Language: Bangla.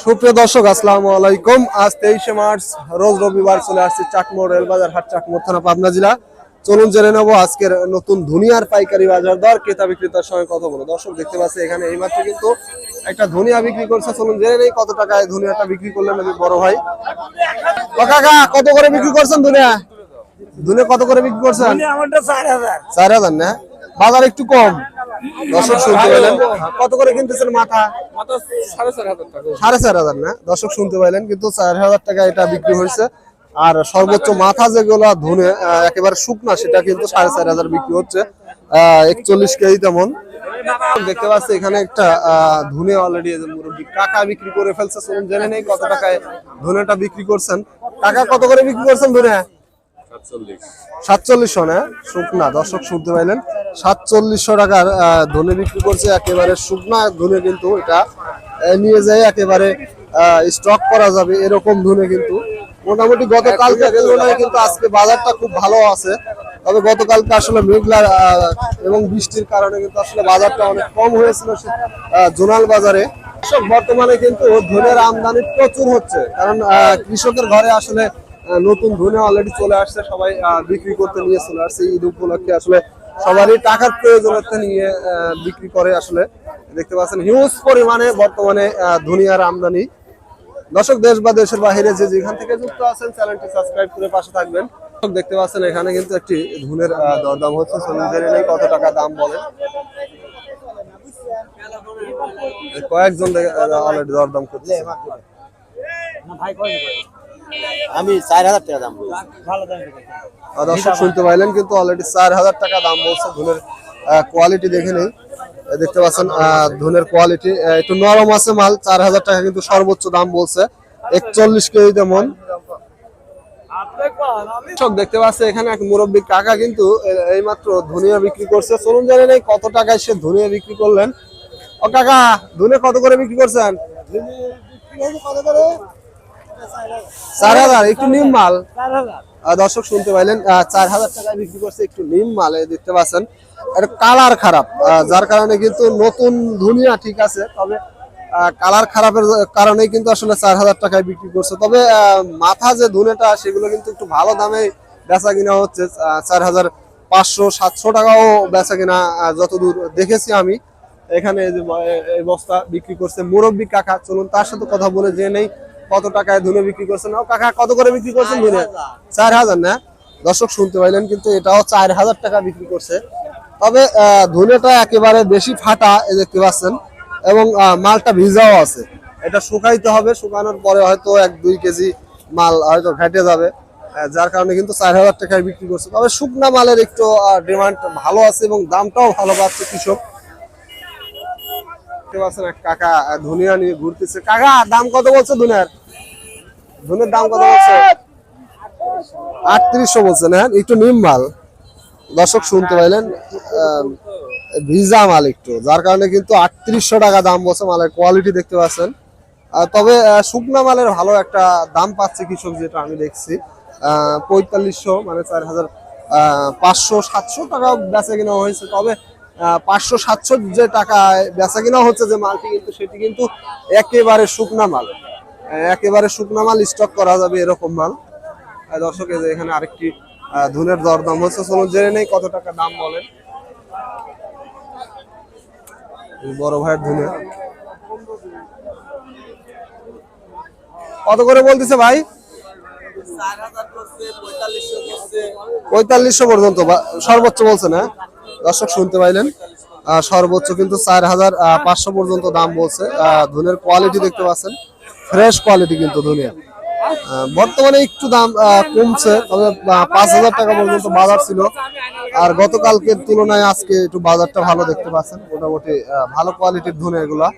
সুপ্রিয় দর্শক আসসালামু আলাইকুম। আজ 23শে মার্চ রোজ রবিবার চলে আসছে চাটমোড় রেলবাজার হাট, চাটমোড় থানা, পাবনা জেলা। চলুন জেনে নেবো আজকের নতুন ধনিয়ার পাইকারি বাজার দর, ক্রেতা বিক্রেতার সঙ্গে কথা বলো। দর্শক দেখতে পাচ্ছি এখানে এইমাত্র কিন্তু একটা ধনিয়া বিক্রি করছে। চলুন জেনে নেই কত টাকায় ধনিয়াটা বিক্রি করলেন বড় ভাই। কাকা কত করে বিক্রি করছেন ধনিয়া? ধনিয়া কত করে বিক্রি করছেন? 4000 না, বাজার একটু কম। দর্শক শুনতে পেলেন কত করে কিনতেছেন? মাথা 4500 না, দর্শক শুনতে পাইলেন কিন্তু 4000 টাকা এটা বিক্রি হয়েছে। আর সর্বোচ্চ মাথা যেগুলো ধনে একেবারে শুকনা সেটা কিন্তু 4500 বিক্রি হচ্ছে, 41 কেজি তেমন। দেখতে পাচ্ছি এখানে একটা ধনে অলরেডি মুরব্বী কাকা বিক্রি করে ফেলছে। চলুন জেনে নেই কত টাকায় ধনেটা বিক্রি করছেন। কাকা কত করে বিক্রি করছেন ধনে? 4700 না, শুকনা। দর্শক শুনতে পাইলেন 4700 টাকার ধনে বিক্রি করছে, একেবারে শুকনা ধনে। কিন্তু এটা নিয়ে যায় একেবারে স্টক করা যাবে এরকম ধনে। কিন্তু মোটামুটি গতকালকে তুলনায় কিন্তু আজকে বাজারটা খুব ভালো আছে। তবে গতকালকে আসলে মেঘলা এবং বৃষ্টির কারণে কিন্তু আসলে বাজারটা অনেক কম হয়েছিল জোনাল বাজারে। বর্তমানে কিন্তু ধনের আমদানি প্রচুর হচ্ছে, কারণ কৃষকের ঘরে আসলে নতুন ধনে অলরেডি চলে আসছে। সবাই বিক্রি করতে নিয়ে চলে আসছে ঈদ উপলক্ষে। আসলে সবারই টাকার প্রয়োজনীয়তা নিয়ে বিক্রি করে। আসলে দেখতে পাচ্ছেন হিউজ পরিমাণে বর্তমানে ধনিয়ার আমদানি। দর্শক দেশ বা দেশের বাইরে যে যেখান থেকে যুক্ত আছেন চ্যানেলটি সাবস্ক্রাইব করে পাশে থাকবেন। দেখতে পাচ্ছেন এখানে কিন্তু একটি ধুনের দরদাম হচ্ছে। কত টাকা দাম বলেন কয়েকজন অলরেডি দরদাম করছে। আমি 4000 টাকা দাম বলছি। দর্শক শুনতে পাইলেন কিন্তু অলরেডি 4000 টাকা দাম বলছে। ধুনের কোয়ালিটি দেখে নেই। দেখতে পাচ্ছেন ধনের কোয়ালিটি একটু নরম আছে মাল। 4000 টাকা কিন্তু সর্বোচ্চ দাম বলছে, 41 কেজি তেমন। দেখতে পাচ্ছে এখানে এক মুরব্বী কাকা কিন্তু এইমাত্র ধনিয়া বিক্রি করছে। চলুন জানেন এই কত টাকায় সে ধনিয়া বিক্রি করলেন। ও কাকা ধনে কত করে বিক্রি করছেন? 4000, একটু নিম মাল। দর্শক শুনতে পাইলেন 4000 টাকায় বিক্রি করছে, একটু নিম মাল। দেখতে পাচ্ছেন এটা কালার খারাপ, যার কারণে কিন্তু নতুন ধনিয়া ঠিক আছে, তবে কালার খারাপের কারণে কিন্তু আসলে 4000 টাকায় বিক্রি করছে। তবে মাথা যে ধনেটা সেগুলো কিন্তু একটু ভালো দামে বেচা কিনা হচ্ছে। 4500-700 টাকাও বেচা কিনা যতদূর দেখেছি আমি। এখানে এই বস্তা বিক্রি করছে মুরব্বী কাকা। চলুন তার সাথে কথা বলে যে নেই কত টাকায় ধনে বিক্রি করছেন। কাকা কত করে বিক্রি করছেন ধনে? 4000 না, দর্শক শুনতে পাইলেন কিন্তু এটাও 4000 টাকা বিক্রি করছে। তবে ধনেটা একেবারে বেশি ফাটা দেখতে পাচ্ছেন, এবং মালটা ভিজাও আছে। এটা শুকাইতে হবে, শুকানোর পরে হয়তো 1-2 কেজি মাল হয়তো ঘেটে যাবে, যার কারণে কিন্তু 4000 টাকায় বিক্রি করছে। তবে শুকনা মালের একটু ডিমান্ড ভালো আছে এবং দামটাও ভালো পাচ্ছে কৃষক। কাকা ধনিয়া নিয়ে ঘুরতেছে। কাকা দাম কত বলছে ধনিয়ার? ধনের দাম কত বলছে? 3800 বলছে না, একটু নিম মাল। দর্শক শুনতে পাইলেন ভিজা মাল একটু, যার কারণে কিন্তু 3800 টাকা দাম বলছে। মালের কোয়ালিটি দেখতে পাচ্ছেন। তবে শুকনা মালের ভালো একটা দাম পাচ্ছে কৃষক, যেটা আমি দেখছি। 4500 মানে 4500-700 টাকা বেচা কিনা হয়েছে। তবে 500-700 যে টাকায় বেচা কিনা হচ্ছে যে মালটি, কিন্তু সেটি কিন্তু একেবারে শুকনা মাল। একেবারে শুকনা মাল, স্টক করা যাবে এরকম মাল। দর্শক এখানে আরেকটি ধনের দরদাম হচ্ছে। চলুন জেনে নেই কত টাকা দাম বলেন। বড় ভাইয়ের ধনে কত করে বলতেছে ভাই? 4500 পর্যন্ত সর্বোচ্চ বলছে না, দর্শক শুনতে পাইলেন। সর্বোচ্চ কিন্তু 4500 পর্যন্ত দাম বলছে। ধনের কোয়ালিটি দেখতে পাচ্ছেন, ফ্রেশ কোয়ালিটি কিন্তু ধনিয়া। বর্তমানে একটু দাম কমছে, তবে 5000 টাকা পর্যন্ত বাজার ছিল। আর গতকালকের তুলনায় আজকে একটু বাজারটা ভালো দেখতে পাচ্ছেন। মোটামুটি ভালো কোয়ালিটির ধনে এগুলা।